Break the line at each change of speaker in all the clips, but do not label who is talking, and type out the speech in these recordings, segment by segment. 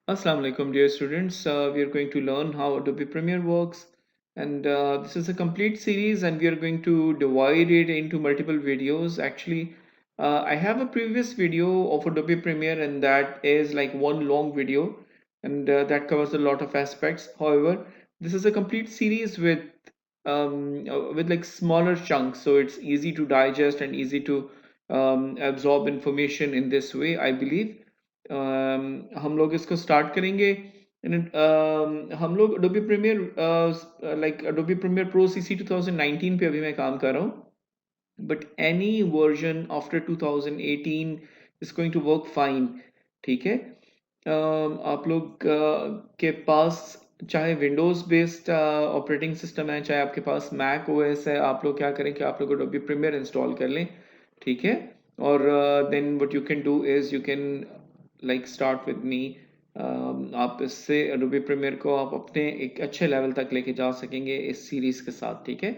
Assalamu alaikum, dear students. We are going to learn how Adobe Premiere works, and this is a complete series, and we are going to divide it into multiple videos. Actually, I have a previous video of Adobe Premiere, and that is like one long video, and that covers a lot of aspects. However, this is a complete series with like smaller chunks, so it's easy to digest and easy to absorb information in this way, I believe. हम लोग इसको start करेंगे हम लोग Adobe Premiere like Adobe Premiere Pro CC 2019 पे अभी मैं काम कर रहा हूँ, but any version after 2018 is going to work fine. ठीक है. आप लोग के पास चाहे विंडोज बेस्ड ऑपरेटिंग सिस्टम है, चाहे आपके पास मैक ओएस है, आप लोग क्या करें कि आप लोग Adobe Premiere इंस्टॉल कर लें. ठीक है. और then what you can do is you can like start with me. आप इससे Adobe Premiere को आप अपने एक अच्छे लेवल तक लेके जा सकेंगे इस सीरीज के साथ. ठीक है.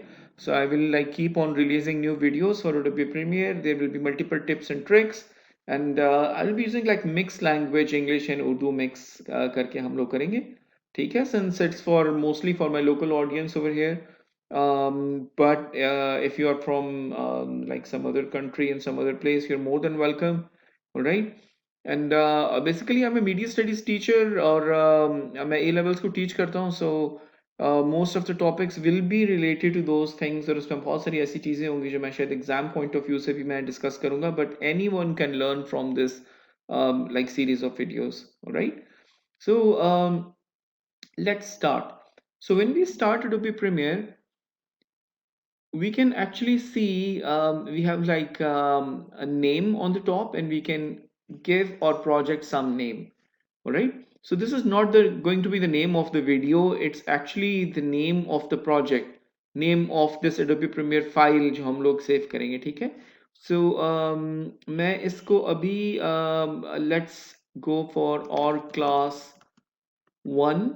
So I will like keep on releasing new videos for Adobe Premiere. There will be multiple tips and tricks, and I'll be using like mixed language English and Urdu mix करके हम लोग करेंगे. ठीक है. Since it's for mostly for my local audience over here. But if you are from like some other country and some other place, you're more than welcome. All right. And basically I'm a media studies teacher और मैं A levels को teach करता हूँ. So most of the topics will be related to those things और उसमें बहुत सारी ऐसी चीज़ें होंगी जो मैं शायद एग्जाम पॉइंट ऑफ व्यू से भी मैं डिस्कस करूंगा, but anyone can learn from this like series of videos. All right. So let's start. So when we start Adobe Premiere, we can actually see we have like a name on the top, and we can give our project some name. All right. So this is not going to be the name of the video. It's actually the name of the project, name of this Adobe Premiere file जो हम लोग save करेंगे. ठीक है. So मैं इसको अभी let's go for और class 1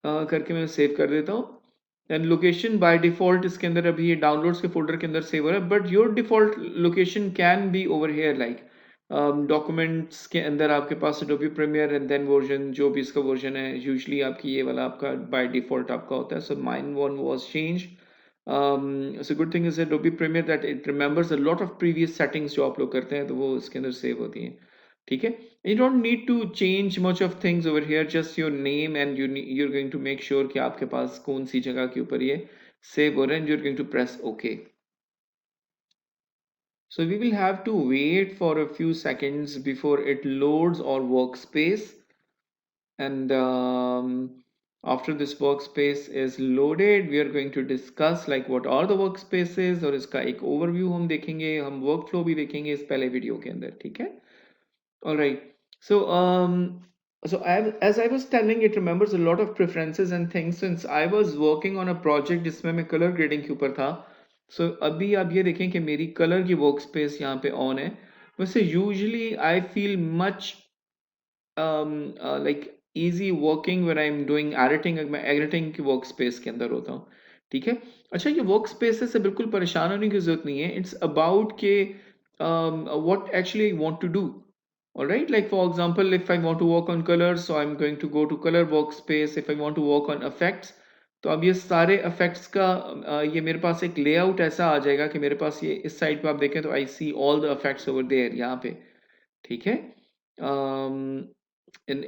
करके मैं सेव कर देता हूँ. एंड लोकेशन बाय डिफॉल्ट इसके अंदर अभी ये डाउनलोड्स के फोल्डर के अंदर सेव हो रहा है, but your default location can be over here like documents के अंदर आपके पास Adobe Premiere and then version जो भी इसका वर्जन है, यूजुअली आपकी ये वाला आपका बाय डिफॉल्ट आपका होता है. So mine one was change. So good thing is Adobe Premiere that it remembers a lot of previous settings जो आप लोग करते हैं, तो वो इसके अंदर सेव होती हैं. ठीक है. You don't need to change much of things over here, just your name, and you're going to make sure कि आपके पास कौन सी जगह के ऊपर ये save हो रहा है, and you're going to press OK. So we will have to wait for a few seconds before it loads our workspace, and after this workspace is loaded, we are going to discuss like what are the workspaces, और इसका एक overview हम देखेंगे, हम workflow भी देखेंगे इस पहले वीडियो के अंदर. ठीक है. All right. So as I was telling, it remembers a lot of preferences and things. Since I was working on a project जिसमें मैं color grading के ऊपर था, so अभी आप ये देखें कि मेरी color की workspace यहाँ पे on है. वैसे usually I feel much like easy working when I'm doing editing. मैं editing की workspace के अंदर होता हूँ. ठीक है. अच्छा, ये workspaces से बिल्कुल परेशान होने की जरूरत नहीं है. It's about के what actually I want to do. All right, like for example, if I want to work on colors, so I'm going to go to color workspace. If I want to work on effects, तो अब ये सारे effects का ये मेरे पास एक layout ऐसा आ जाएगा कि मेरे पास ये इस साइड पे आप देखें तो I see all the effects over there यहाँ पे. ठीक है.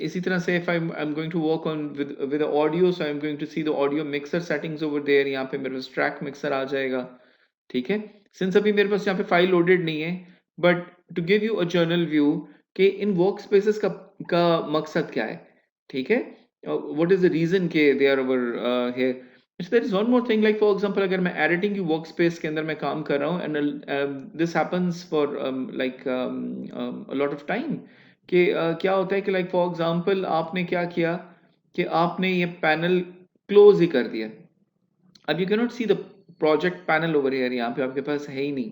इसी तरह से if I'm going to work on with the audio, so I'm going to see the audio mixer settings over there. यहाँ पे मेरे पास track mixer आ जाएगा. ठीक है. Since अभी मेरे पास यहाँ पे फाइल लोडेड नहीं है, but to give you a journal view कि इन वर्क स्पेसेस का मकसद क्या है. ठीक है. व्हाट इज द रीजन के they are over here. There is one more thing, like for example अगर मैं एडिटिंग की वर्क स्पेस के अंदर मैं काम कर रहा हूँ, and this happens for like a lot of time कि क्या होता है कि लाइक फॉर एग्जांपल आपने क्या किया कि आपने ये पैनल क्लोज ही कर दिया. अब you can not see the project panel over here, यहाँ पे आपके पास है ही नहीं.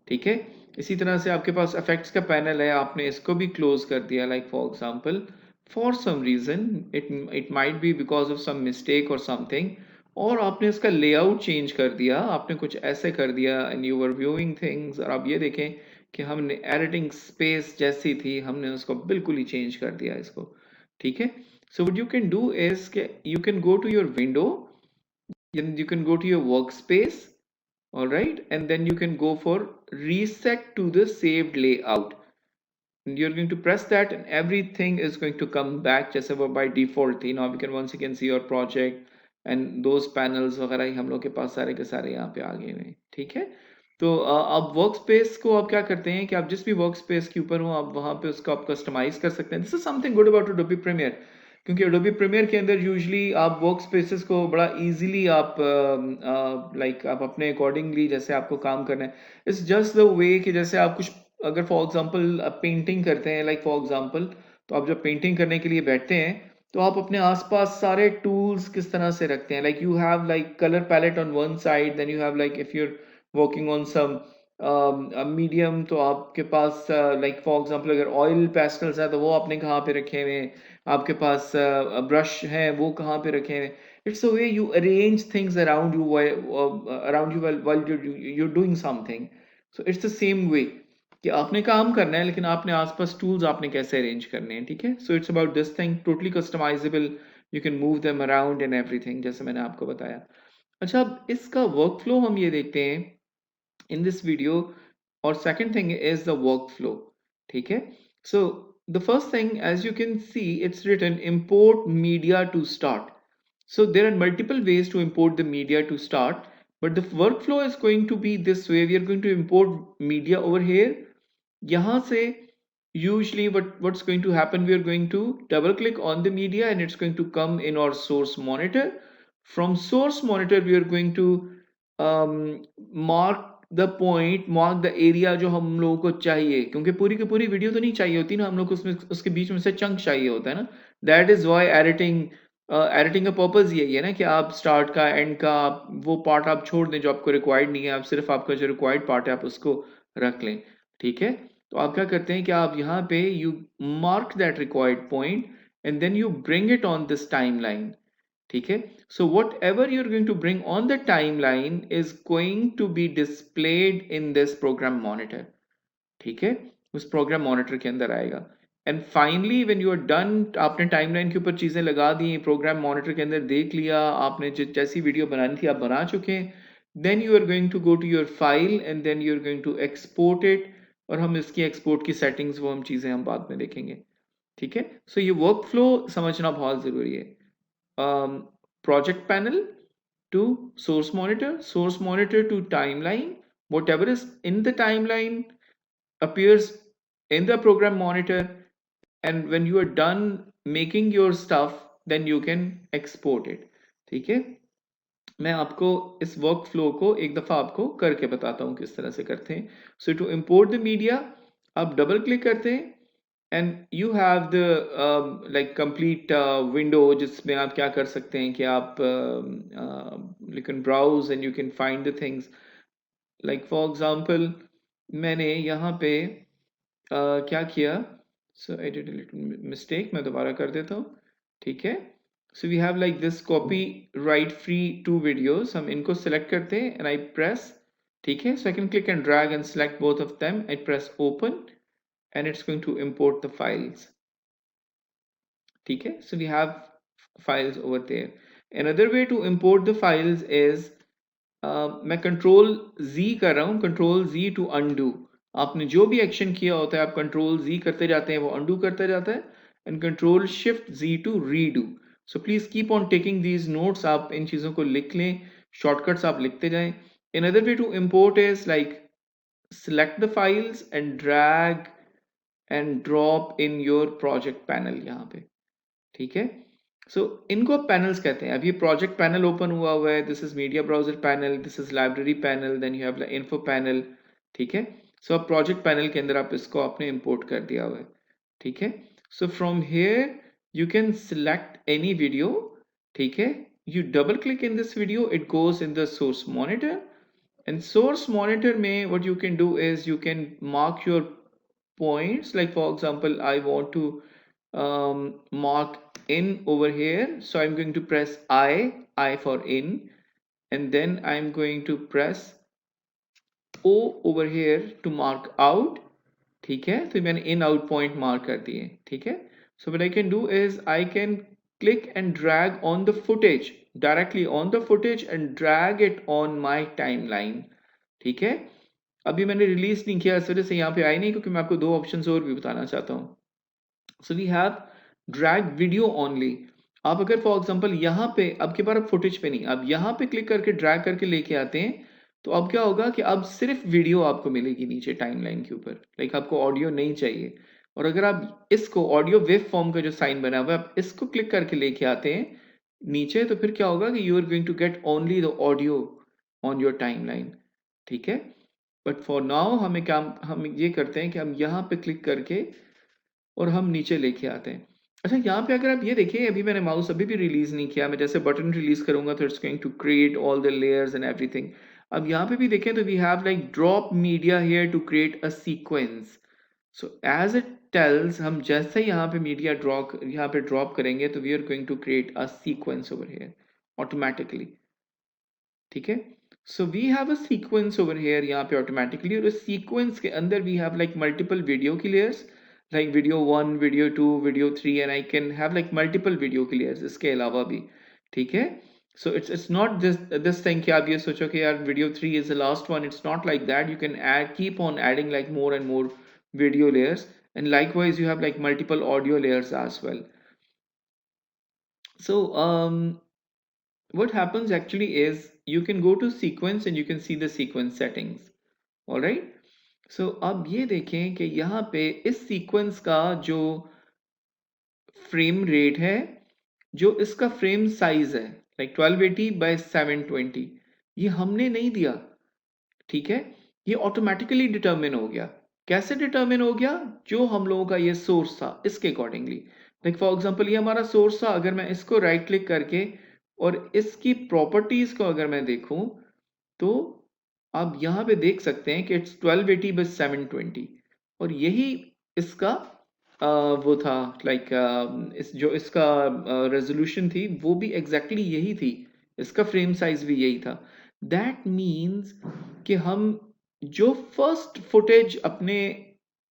ठीक है. इसी तरह से आपके पास इफेक्ट्स का पैनल है, आपने इसको भी क्लोज कर दिया. Like for example for some reason it might be because of some mistake और समथिंग, और आपने इसका लेआउट चेंज कर दिया, आपने कुछ ऐसे कर दिया and you were viewing things. और आप ये देखें कि हमने एडिटिंग स्पेस जैसी थी, हमने उसको बिल्कुल ही चेंज कर दिया इसको. ठीक है. So what you can do is you can go to your window, then you can go to your workspace, all right, and then you can go for reset to the saved layout. And you're going to press that and everything is going to come back जैसे वो by default थी. Now we can once again see your project and those panels वगैरह ही हम लोग के पास सारे के सारे यहाँ पे आ गए हुए हैं. ठीक है. तो आप वर्क स्पेस को आप क्या करते हैं कि आप जिस भी वर्क स्पेस के ऊपर हो आप वहाँ पे उसको आप कस्टमाइज कर सकते हैं. This is something good about Adobe Premiere, क्योंकि Adobe Premiere के अंदर यूजली आप वर्क स्पेसेस को बड़ा इजीली आप लाइक आप अपने अकॉर्डिंगली जैसे आपको काम करना है. इट्स जस्ट द वे कि जैसे आप कुछ अगर फॉर एग्जांपल आप पेंटिंग करते हैं, लाइक फॉर एग्जांपल, तो आप जब पेंटिंग करने के लिए बैठते हैं तो आप अपने आसपास सारे टूल्स किस तरह से रखते हैं. Like you have like colour palette on one side, then you have like if you're working on some medium तो आपके पास लाइक फॉर एग्जांपल अगर ऑयल पेस्टल्स है तो वो आपने कहाँ पे रखे हुए हैं, आपके पास ब्रश है वो कहाँ पे रखे हुए हैं. It's the way you arrange things around you, around you while you doing something. So it's the same way कि आपने काम करना है लेकिन आपने आसपास टूल्स आपने कैसे अरेंज करने हैं. ठीक है. So it's about this thing, totally customisable, you can move them around and everything जैसे मैंने आपको बताया. अच्छा, अब इसका वर्क फ्लो हम ये देखते हैं in this video, or second thing is the workflow. ठीक है. So the first thing, as you can see, it's written import media to start. So there are multiple ways to import the media to start, but the workflow is going to be this way. We are going to import media over here. यहाँ से usually what's going to happen, we are going to double click on the media and it's going to come in our source monitor. From source monitor we are going to mark the point, mark the area जो हम लोगों को चाहिए, क्योंकि पूरी की पूरी video तो नहीं चाहिए होती ना, हम लोग को उसमें उसके बीच में से चंक चाहिए होता है ना. That is why editing, editing का पर्पज यही है ना कि आप स्टार्ट का एंड का वो पार्ट आप छोड़ दें जो आपको रिक्वायर्ड नहीं है, आप सिर्फ आपका जो रिक्वायर्ड पार्ट है आप उसको रख लें. ठीक है. तो आप क्या करते हैं कि आप यहाँ पे you mark that required point and then you bring it on this timeline. ठीक है. So whatever you're going to bring on the timeline is going to be displayed in this program monitor. ठीक है. उस program monitor के अंदर आएगा. And finally when you are done, आपने timeline के ऊपर चीजें लगा दी, program monitor के अंदर देख लिया, आपने जैसी वीडियो बनानी थी आप बना चुके हैं, then you are going to go to your file and then you're going to export it. और हम इसकी export की settings वो हम चीजें हम बाद में देखेंगे. ठीक है. So ये workflow समझना बहुत जरूरी है. Project panel to source monitor to timeline. Whatever is in the timeline appears in the program monitor, and when you are done making your stuff, then you can export it. ठीक है. मैं आपको इस work flow को एक दफ़ा आपको करके बताता हूँ किस तरह से करते हैं. सो टू इम्पोर्ट द मीडिया आप डबल क्लिक करते हैं and you have the like complete window जिसमें आप क्या कर सकते हैं कि आप you can browse and you can find the things. like for example मैंने यहाँ पे क्या किया, so I did a little mistake, मैं दोबारा कर देता हूँ. ठीक है. so we have like this copyright free two videos, हम इनको select करते हैं and I press. ठीक है. so I can click and drag and select both of them. I press open and it's going to import the files. ठीक है. so we have files over there. Another way to import the files is मैं control Z कर रहा हूँ, control Z to undo. आपने जो भी action किया होता है आप कंट्रोल Z करते जाते हैं, वो undo करता जाता है, and control shift Z to redo. So please keep on taking these notes, आप इन चीज़ों को लिख लें, शॉर्टकट्स आप लिखते जाएं. Another way to import is like select the files and drag and drop in your project panel यहाँ पे. ठीक है. सो इनको पैनल्स कहते हैं. अब ये प्रोजेक्ट पैनल ओपन हुआ है, this is media browser panel, this is library panel, then you have info panel. ठीक है. सो अब प्रोजेक्ट पैनल के अंदर आप इसको आपने इंपोर्ट कर दिया हुआ है. ठीक है. So from here you can select any video. ठीक है. You double click in this video, it goes in the source monitor, and source monitor में what you can do is you can mark your points. like for example I want to mark in over here, so I'm going to press I for in, and then I'm going to press O over here to mark out. ठीक है. तो मैंने in out point mark कर दिए. ठीक है. So what I can do is I can click and drag on the footage, directly on the footage and drag it on my timeline. ठीक है, अभी मैंने रिलीज नहीं किया इस वजह से यहाँ पे आई नहीं, क्योंकि मैं आपको दो ऑप्शंस और भी बताना चाहता हूँ. So we have drag video only. आप अगर फॉर एग्जांपल यहाँ पे अब की बार आप फुटेज पे नहीं, अब यहाँ पे क्लिक करके ड्रैग करके लेके आते हैं, तो अब क्या होगा कि अब सिर्फ वीडियो आपको मिलेगी नीचे टाइमलाइन के ऊपर. लाइक आपको ऑडियो नहीं चाहिए. और अगर आप इसको ऑडियो वेव फॉर्म का जो साइन बना हुआ है आप इसको क्लिक करके लेके आते हैं नीचे, तो फिर क्या होगा कि you are going to get only the audio on your timeline. ठीक है, बट फॉर नाउ हमें काम हम ये करते हैं कि हम यहाँ पे क्लिक करके और हम नीचे लेके आते हैं. अच्छा, यहाँ पे अगर आप ये देखिए, अभी मैंने माउस अभी भी रिलीज नहीं किया, मैं जैसे बटन रिलीज करूंगा तो it's going to create all the layers and everything. अब यहाँ पे भी देखें तो we have like drop media here to create a sequence. So as it tells, हम जैसे ही यहाँ पे मीडिया यहाँ पे ड्रॉप करेंगे तो we are going to create a sequence over here automatically. ठीक है, so we have a sequence over here यहाँ पे ऑटोमेटिकली, और इस सीक्वेंस के अंदर we have like multiple video की layers, like video 1, video 2, video 3, and I can have like multiple video की लेयर्स इसके अलावा भी. ठीक है, so it's not this thing कि आप ये सोचो कि यार video 3 is the last one. It's not like that. You can add keep on adding like more and more video layers, and likewise you have like multiple audio layers as well. So what happens actually is you can go to sequence and you can see the sequence settings. All right, so अब ये देखें कि यहाँ पे इस sequence का जो frame rate है, जो इसका फ्रेम साइज है लाइक 1280 बाय 720, ये हमने नहीं दिया. ठीक है, ये ऑटोमेटिकली डिटर्मिन हो गया. कैसे डिटर्मिन हो गया? जो हम लोगों का ये सोर्स था इसके अकॉर्डिंगली. लाइक फॉर एग्जांपल ये हमारा सोर्स था, अगर मैं इसको राइट क्लिक करके और इसकी प्रॉपर्टीज को अगर मैं देखूं तो आप यहाँ पे देख सकते हैं कि इट्स 1280 by 720, और यही इसका वो था लाइक इस जो इसका रेजोल्यूशन थी वो भी एग्जैक्टली यही थी, इसका फ्रेम साइज भी यही था. दैट मीन्स कि हम जो फर्स्ट फुटेज अपने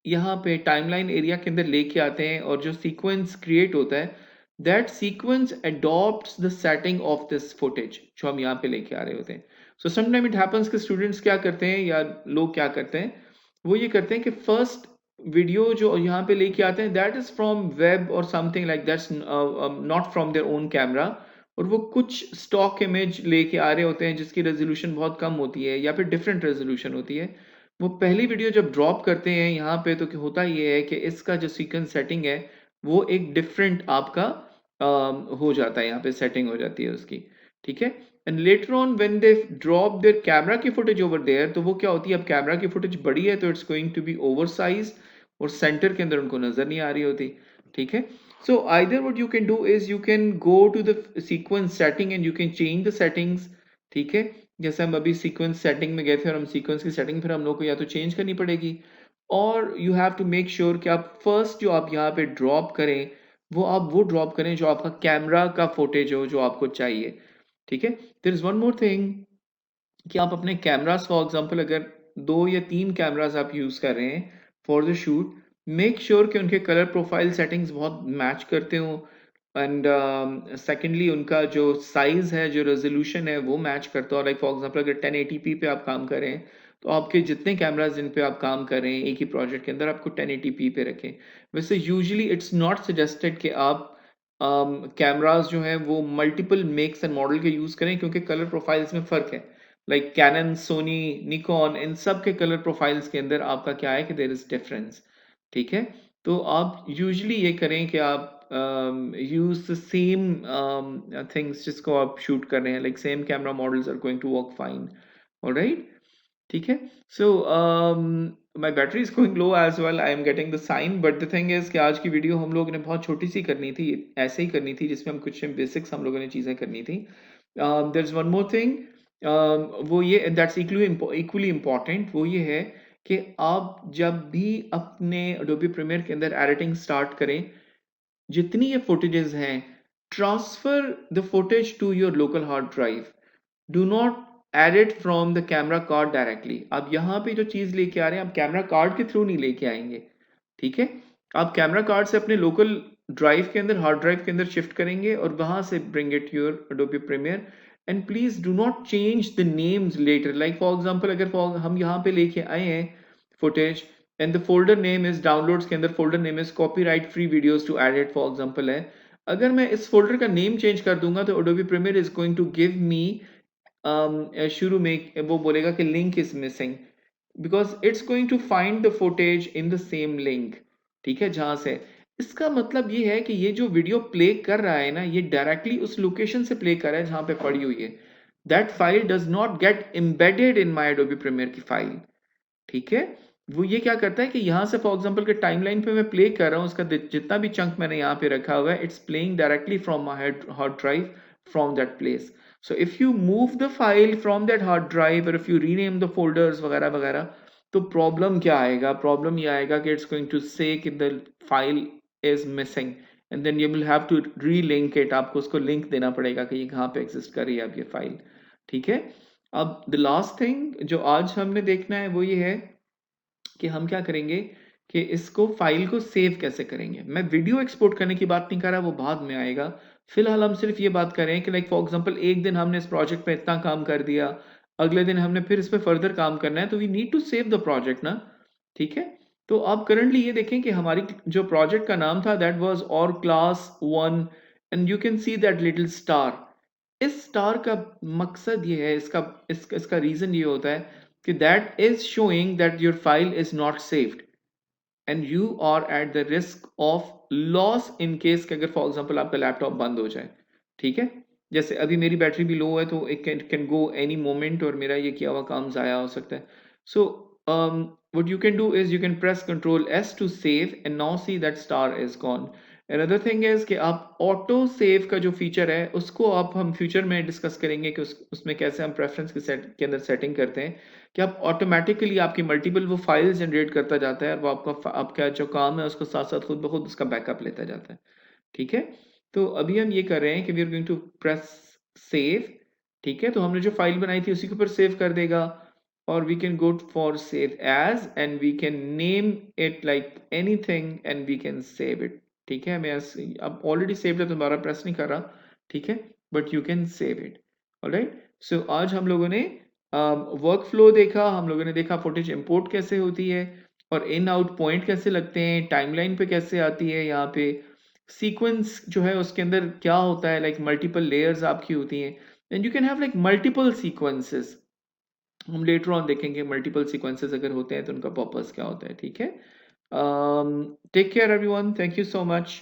यहाँ पे टाइमलाइन एरिया के अंदर लेके आते हैं और जो सीक्वेंस क्रिएट होता है, that sequence adopts the setting of this footage जो हम यहाँ पे लेके आ रहे होते हैं. सो समटाइम इट हैपेंस कि स्टूडेंट्स क्या करते हैं या लोग क्या करते हैं, वो ये करते हैं कि फर्स्ट वीडियो जो यहाँ पे लेके आते हैं दैट इज फ्रॉम वेब और something like that's not from their own camera, और वो कुछ स्टॉक इमेज लेके आ रहे होते हैं जिसकी रेजोल्यूशन बहुत कम होती है या फिर डिफरेंट रेजोल्यूशन होती है. वो पहली वीडियो जब ड्रॉप करते हैं यहाँ पे तो होता ये है कि इसका जो सीक्वेंस सेटिंग है वो एक डिफरेंट आपका हो जाता है, यहाँ पे सेटिंग हो जाती है उसकी. ठीक है, and later on when they drop their camera की फुटेज ओवर देयर, तो वो क्या होती है, अब कैमरा की फुटेज बड़ी है तो it's going to be oversize और सेंटर के अंदर उनको नजर नहीं आ रही होती. ठीक है, so either what you can do is you can go to the sequence setting and you can change the settings. ठीक है, जैसे हम अभी सीक्वेंस सेटिंग में गए थे और हम सीक्वेंस की सेटिंग फिर हम लोग को या तो चेंज करनी पड़ेगी, और you have to make sure कि आप फर्स्ट जो आप यहाँ पे ड्रॉप करें वो आप वो ड्रॉप करें जो आपका कैमरा का फुटेज हो जो आपको चाहिए. ठीक है, there is one more thing कि आप अपने कैमरास फॉर एग्जांपल अगर 2 या 3 कैमरास आप यूज कर रहे हैं for the shoot, make sure कि उनके कलर प्रोफाइल सेटिंग्स बहुत मैच करते हो, एंड सेकेंडली उनका जो साइज है जो रेजोल्यूशन है वो मैच करता हो. लाइक फॉर एग्जांपल अगर 1080p पे आप काम कर रहे हैं तो आपके जितने कैमराज जिन पे आप काम कर रहे हैं एक ही प्रोजेक्ट के अंदर आपको 1080p पे रखें. वैसे यूजुअली इट्स नॉट सजेस्टेड कि आप कैमराज जो हैं वो मल्टीपल मेक्स एंड मॉडल के यूज करें, क्योंकि कलर प्रोफाइल्स में फर्क है. लाइक कैनन, सोनी, निकॉन, इन सब के कलर प्रोफाइल्स के अंदर आपका क्या है कि देयर इज डिफरेंस. ठीक है, तो आप यूजुअली ये करें कि आप यूज द सेम थिंग्स जिसको आप शूट कर रहे हैं, like same camera models are going to work fine. Alright, ठीक है, so my battery is going low as well, I am getting the sign, but the thing is कि आज की वीडियो हम लोगों ने बहुत छोटी सी करनी थी, ऐसे ही करनी थी जिसमें हम कुछ बेसिक्स हम लोगों ने चीज़ें करनी थी. There is one more thing, वो ये दैट्स इक्वली इम्पॉर्टेंट, वो ये है कि आप जब भी अपने Adobe Premiere के अंदर एडिटिंग स्टार्ट करें, जितनी ये फुटेजेस हैं, transfer the footage to your local hard drive. Do not add it from the camera card directly. आप यहाँ पे जो चीज लेके आ रहे हैं आप कैमरा कार्ड के थ्रू नहीं लेके आएंगे. ठीक है, आप कैमरा कार्ड से अपने लोकल ड्राइव के अंदर, हार्ड ड्राइव के अंदर शिफ्ट करेंगे और वहां से bring it your Adobe Premiere. And please do not change the names later, like for example अगर हम यहाँ पे लेके आए हैं footage and the folder name is downloads के अंदर folder name is copyright free videos to edit for example है, अगर मैं इस फोल्डर का नेम चेंज कर दूंगा तो Adobe Premiere is going to give me शुरू में वो बोलेगा कि link is missing, because it's going to find the footage in the same link. ठीक है, जहां से इसका मतलब ये है कि ये जो वीडियो प्ले कर रहा है ना, ये डायरेक्टली उस लोकेशन से प्ले कर रहा है जहां पे पड़ी हुई है। That file does not get embedded in my Adobe Premiere की फाइल। ठीक है, वो ये क्या करता है कि यहां से फॉर एग्जांपल के टाइमलाइन पे मैं प्ले कर रहा हूं, उसका जितना भी चंक मैंने यहाँ पे रखा हुआ है, it's playing directly from my hard drive from that place. So if you move the file from that hard drive or if you rename the folders वगैरह वगैरह, तो प्रॉब्लम क्या आएगा? प्रॉब्लम ये आएगा कि इट्स गोइंग टू से कि the file is missing and then you will have to relink it, आपको उसको लिंक देना पड़ेगा कि ये कहाँ पे एग्जिस्ट कर रही है अब ये फाइल। ठीक है, अब द लास्ट थिंग जो आज हमने देखना है वो ये है कि हम क्या करेंगे कि इसको फाइल को सेव कैसे करेंगे। मैं वीडियो एक्सपोर्ट करने की बात नहीं कर रहा, वो बाद में आएगा। फिलहाल हम सिर्फ ये बात कर रहे हैं कि लाइक फॉर एग्जांपल एक दिन हमने इस प्रोजेक्ट पे इतना काम कर दिया, अगले दिन हमने फिर इस पे फर्दर काम करना है, तो we need to save the project ना। ठीक है, तो आप करंटली ये देखें कि हमारी जो प्रोजेक्ट का नाम था दैट वाज और class 1 and you can see that little star. इस स्टार का मकसद ये है, इसका रीजन ये होता है कि that is showing that your file is not saved and you are at the risk of loss in case कि अगर फॉर एग्जांपल आपका लैपटॉप बंद हो जाए। ठीक है, जैसे अभी मेरी बैटरी भी लो है तो it can go any moment और मेरा ये किया हुआ काम ज़ाया हो सकता है। सो what you can do is you can press Ctrl S to save and now see that star is gone. Another thing is कि आप ऑटो सेव का जो फीचर है उसको आप हम फ्यूचर में डिस्कस करेंगे कि उसमें कैसे हम प्रेफरेंस के अंदर सेटिंग करते हैं कि आप ऑटोमेटिकली आपकी मल्टीपल वो फाइल जनरेट करता जाता है और वो आपका जो काम है उसको साथ साथ खुद ब खुद उसका बैकअप लेता जाता है। ठीक है, तो अभी हम ये कर रहे हैं कि we are going to press save. ठीक है, तो हमने जो फाइल बनाई थी उसी के ऊपर सेव कर देगा और we can go for save as and we can name it like anything and we can save it. ठीक है, मैं अब ऑलरेडी सेव है तो दोबारा प्रेस नहीं कर रहा। ठीक है, but you can save it. Alright, so आज हम लोगों ने वर्क फ्लो देखा, हम लोगों ने देखा फुटेज इंपोर्ट कैसे होती है और इन आउट पॉइंट कैसे लगते हैं, टाइमलाइन पे कैसे आती है, यहाँ पे सीक्वेंस जो है उसके अंदर क्या होता है, लाइक मल्टीपल लेयर्स आपकी होती हैं and you can have like multiple sequences. हम लेटर ऑन देखेंगे मल्टीपल सीक्वेंसेस अगर होते हैं तो उनका पर्पस क्या होता है। ठीक है, take care everyone, thank you so much.